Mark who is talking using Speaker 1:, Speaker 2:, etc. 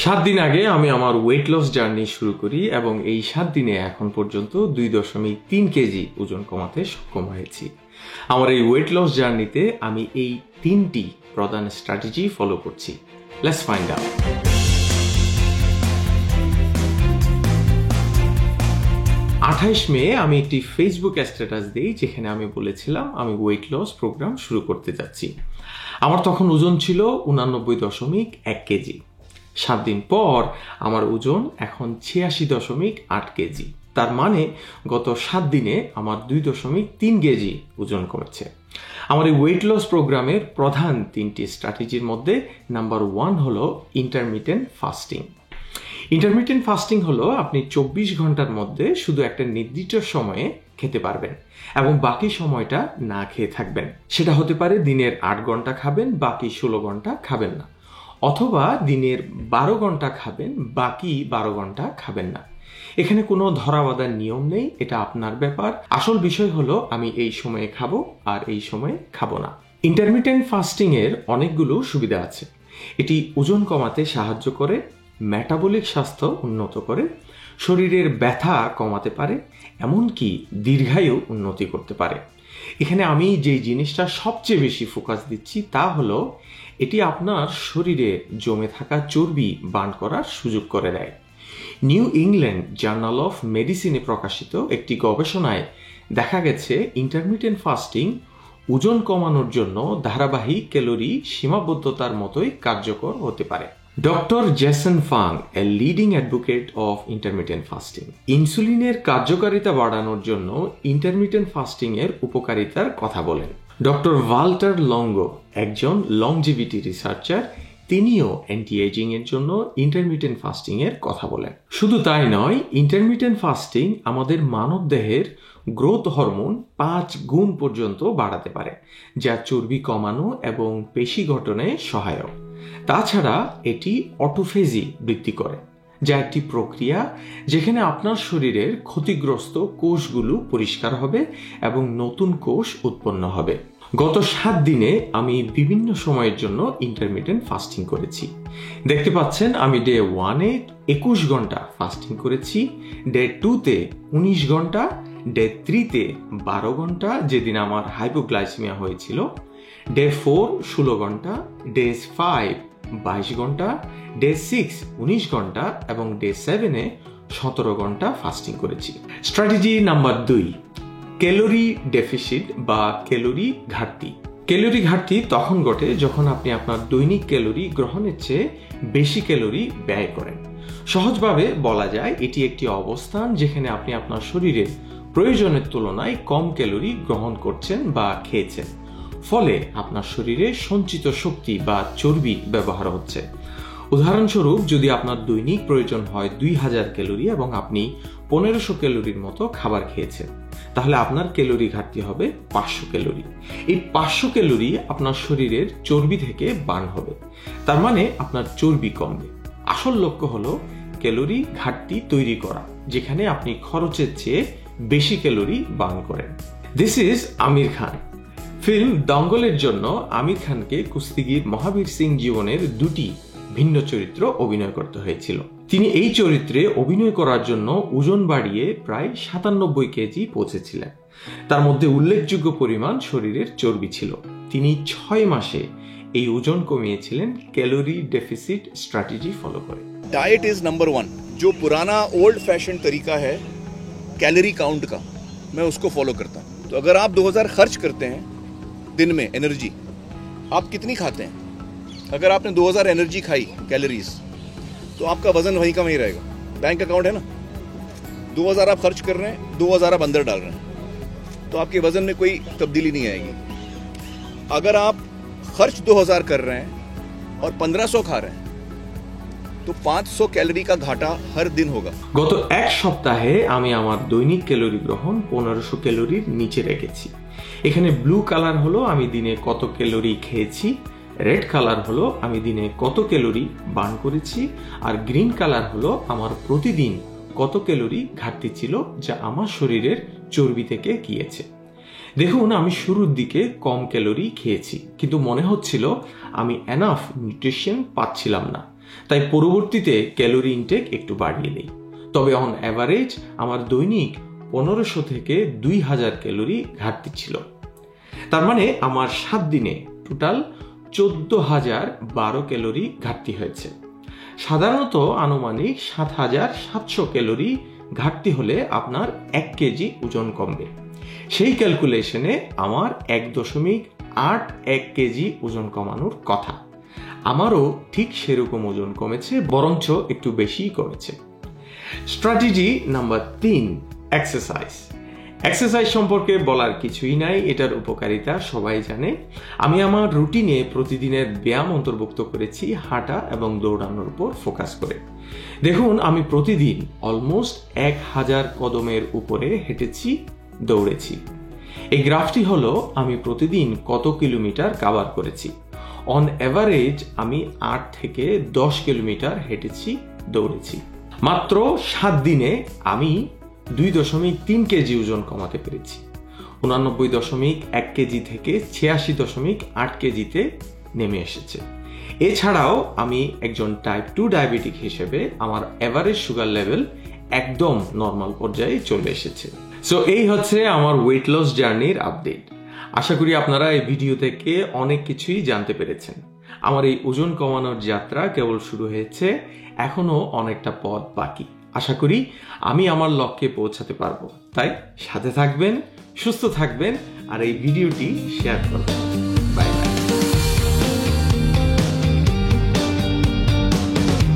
Speaker 1: 7 দিন আগে আমি আমার ওয়েট লস জার্নি শুরু করি এবং এই 7 দিনে এখন পর্যন্ত 2.3 কেজি ওজন কমাতে সক্ষম হয়েছি। আমার এই ওয়েট লস জার্নিতে আমি এই 3টি প্রধান স্ট্র্যাটেজি ফলো করছি। Let's find out. 28 মে আমি একটি ফেসবুক স্ট্যাটাস দিই যেখানে আমি বলেছিলাম আমি ওয়েট লস প্রোগ্রাম শুরু করতে যাচ্ছি। আমার তখন ওজন ছিল 89.1 কেজি। 7 দিন পর আমার ওজন এখন 86.8 কেজি। তার মানে গত 7 দিনে আমার 2.3 কেজি ওজন কমেছে। আমার এই ওয়েট লস প্রোগ্রামের প্রধান 3টি স্ট্র্যাটেজির মধ্যে নাম্বার 1 হলো ইন্টারমিটেন্ট ফাস্টিং। ইন্টারমিটেন্ট ফাস্টিং হলো আপনি 24 ঘন্টার মধ্যে শুধু একটা নির্দিষ্ট সময়ে খেতে পারবেন এবং বাকি সময়টা না খেয়ে থাকবেন। সেটা হতে পারে দিনের 8 ঘন্টা খাবেন, বাকি 16 ঘন্টা খাবেন না, অথবা দিনের 12 ঘন্টা খাবেন, বাকি 12 ঘন্টা খাবেন না। এখানে কোনো ধরাবাঁধা নিয়ম নেই, এটা আপনার ব্যাপার। আসল বিষয় হলো আমি এই সময়ে খাবো আর এই সময়ে খাবো না। ইন্টারমিটেন্ট ফাস্টিং এর অনেকগুলো সুবিধা আছে। এটি ওজন কমাতে সাহায্য করে, মেটাবলিক স্বাস্থ্য উন্নত করে, শরীরের ব্যথা কমাতে পারে, এমনকি দীর্ঘায়ু উন্নতি করতে পারে। এখানে আমি যে জিনিসটা সবচেয়ে বেশি ফোকাস দিচ্ছি তা হলো এটি আপনার শরীরে জমে থাকা চর্বি বার্ন করার সুযোগ করে দেয়। নিউ ইংল্যান্ড জার্নাল অফ মেডিসিনে প্রকাশিত একটি গবেষণায় দেখা গেছে ইন্টারমিটেন্ট ফাস্টিং ওজন কমানোর জন্য ধারাবাহিক ক্যালোরি সীমাবদ্ধতার মতোই কার্যকর হতে পারে। Doctor Jason Fung, a leading advocate of intermittent fasting, ইনসুলিনের কার্যকারিতা বাড়ানোর জন্য ইন্টারমিটেন্ট ফাস্টিং এর উপকারিতার কথা বলেন। ডক্টর ওয়াল্টার লঙ্গো, একজন লংজিভিটি রিসার্চার, তিনিও অ্যান্টি এজিং এর জন্য ইন্টারমিটেন্ট ফাস্টিং এর কথা বলেন। শুধু তাই নয়, ইন্টারমিটেন্ট ফাস্টিং আমাদের মানব দেহের গ্রোথ হরমোন 5 গুণ পর্যন্ত বাড়াতে পারে, যা চর্বি কমানো এবং পেশি গঠনে সহায়ক। তাছাড়া এটি অটোফেজি বৃদ্ধি করে, যা একটি প্রক্রিয়া যেখানে আপনার শরীরের ক্ষতিগ্রস্ত কোষগুলো পরিষ্কার হবে এবং নতুন কোষ উৎপন্ন হবে। গত 7 দিনে আমি বিভিন্ন সময়ের জন্য ইন্টারমিটেন্ট ফাস্টিং করেছি। দেখতে পাচ্ছেন আমি ডে 1-এ 21 ঘন্টা ফাস্টিং করেছি, ডে 2-তে 19 ঘন্টা, ডে 3-তে 12 ঘন্টা যেদিন আমার হাইপোগ্লাইসেমিয়া হয়েছিল, ডে 4 16 ঘন্টা, ডে 5 22 ঘন্টা, ডে 6 19 ঘন্টা এবং ডে 7-এ 17 ঘন্টা ফাস্টিং করেছি। স্ট্র্যাটেজি নাম্বার 2, ক্যালোরি ডেফিসিট বা ক্যালোরি ঘাটতি। ক্যালোরি ঘাটতি তখন ঘটে যখন আপনি আপনার দৈনিক ক্যালোরি গ্রহণের চেয়ে বেশি ক্যালোরি ব্যয় করেন। সহজভাবে বলা যায় এটি একটি অবস্থান যেখানে আপনি আপনার শরীরের প্রয়োজনের তুলনায় কম ক্যালোরি গ্রহণ করছেন বা খেয়েছেন, ফলে আপনার শরীরে সঞ্চিত শক্তি বা চর্বি ব্যবহার হচ্ছে। উদাহরণস্বরূপ, যদি আপনার দৈনিক প্রয়োজন হয় 2000 ক্যালোরি এবং আপনি 1500 ক্যালোরির মতো খাবার খেয়েছেন, তাহলে আপনার ক্যালোরি ঘাটতি হবে 500 ক্যালোরি। এই 500 ক্যালোরি আপনার শরীরের চর্বি থেকে বার্ন হবে, তার মানে আপনার চর্বি কমবে। আসল লক্ষ্য হলো ক্যালোরি ঘাটতি তৈরি করা, যেখানে আপনি খরচের চেয়ে বেশি ক্যালোরি বার্ন করেন। This is Aamir Khan. Film দঙ্গলের জন্য আমির খানকে কুস্তিগির মহাবীর সিং জীবনের 2টি ভিন্ন চরিত্র অভিনয় করতে হয়েছিল। তিনি এই চরিত্রে অভিনয় করার জন্য ওজন বাড়িয়ে প্রায় 97 কেজি পৌঁছেছিলেন। তার মধ্যে উল্লেখযোগ্য পরিমাণ শরীরের চর্বি ছিল। তিনি 6 মাসে এই ওজন কমিয়েছিলেন ক্যালোরি ডেফিসিট স্ট্র্যাটেজি ফলো করে।
Speaker 2: Diet is number 1। जो पुराना ओल्ड फैशन तरीका है कैलोरी काउंट का, मैं उसको फॉलो करता हूँ। तो अगर आप 2000 खर्च करते हैं दिन में एनर्जी, आप कितनी खाते हैं? अगर आपने 2000 एनर्जी खाई कैलोरीज, तो आपका वजन वहीं का वहीं रहेगा। बैंक अकाउंट है ना, 2000 आप खर्च कर रहे हैं, 2000 आप अंदर डाल रहे हैं, तो आपके वजन में कोई तब्दीली नहीं आएगी। अगर आप खर्च 2000 कर रहे हैं और 1500 खा रहे हैं, তো 500 ক্যালোরি কা ঘাটা হর দিন হোগা।
Speaker 1: গত 1 সপ্তাহে আমি আমার দৈনিক ক্যালোরি গ্রহণ 1500 ক্যালোরির নিচে রেখেছি। এখানে ব্লু কালার হলো আমি দিনে কত ক্যালোরি খেয়েছি, রেড কালার হলো আমি দিনে কত ক্যালোরি বার্ন করেছি, আর গ্রিন কালার হলো আমার প্রতিদিন কত ক্যালোরি ঘাটতি ছিল যা আমার শরীরের চর্বি থেকে গিয়েছে। দেখুন, আমি শুরুর দিকে কম ক্যালোরি খেয়েছি, কিন্তু মনে হচ্ছিল আমি এনাফ নিউট্রিশন পাচ্ছিলাম না। তাই পরবর্তীতে ক্যালোরি ইনটেক একটু বাড়িয়ে নেই। তবে অন অ্যাভারেজ আমার দৈনিক 1500 থেকে 2000 ক্যালোরি ঘাটতি ছিল। তার মানে আমার 7 দিনে টোটাল 14,012 ক্যালোরি ঘাটতি হয়েছে। সাধারণত আনুমানিক 7,700 ক্যালোরি ঘাটতি হলে আপনার 1 কেজি ওজন কমবে। সেই ক্যালকুলেশনে আমার 1.81 কেজি ওজন কমানোর কথা। আমারও ঠিক সেরকম ওজন কমেছে, বরঞ্চ একটু বেশিই কমেছে। স্ট্র্যাটেজি নাম্বার 3, এক্সারসাইজ সম্পর্কে বলার কিছুই নাই, এটার উপকারিতা সবাই জানে। আমি আমার রুটিনে প্রতিদিনের ব্যায়াম অন্তর্ভুক্ত করেছি হাঁটা এবং দৌড়ানোর উপর ফোকাস করে। দেখুন, আমি প্রতিদিন অলমোস্ট 1000 কদমের উপরে হেঁটেছি, দৌড়েছি। এই গ্রাফটি হলো আমি প্রতিদিন কত কিলোমিটার কভার করেছি। অন অ্যাভারেজ আমি 8 থেকে 10 কিলোমিটার হেঁটেছি, দৌড়েছি। মাত্র 7 দিনে আমি 2.3 কেজি ওজন কমাতে পেরেছি। 89.1 কেজি থেকে 86.8 কেজিতে নেমে এসেছে। এছাড়াও আমি একজন টাইপ 2 ডায়াবেটিক হিসেবে আমার এভারেজ সুগার লেভেল একদম নর্মাল পর্যায়ে চলে এসেছে। সো এই হচ্ছে আমার ওয়েট লস জার্নির আপডেট। আশা করি আপনারা এই ভিডিও থেকে অনেক কিছুই জানতে পেরেছেন। আমার এই ওজন কমানোর যাত্রা কেবল শুরু হয়েছে, এখনো অনেকটা পথ বাকি। আশা করি আমি আমার লক্ষ্যে পৌঁছাতে পারবো। তাই সাথে থাকবেন, সুস্থ থাকবেন আর এই ভিডিওটি শেয়ার করবেন।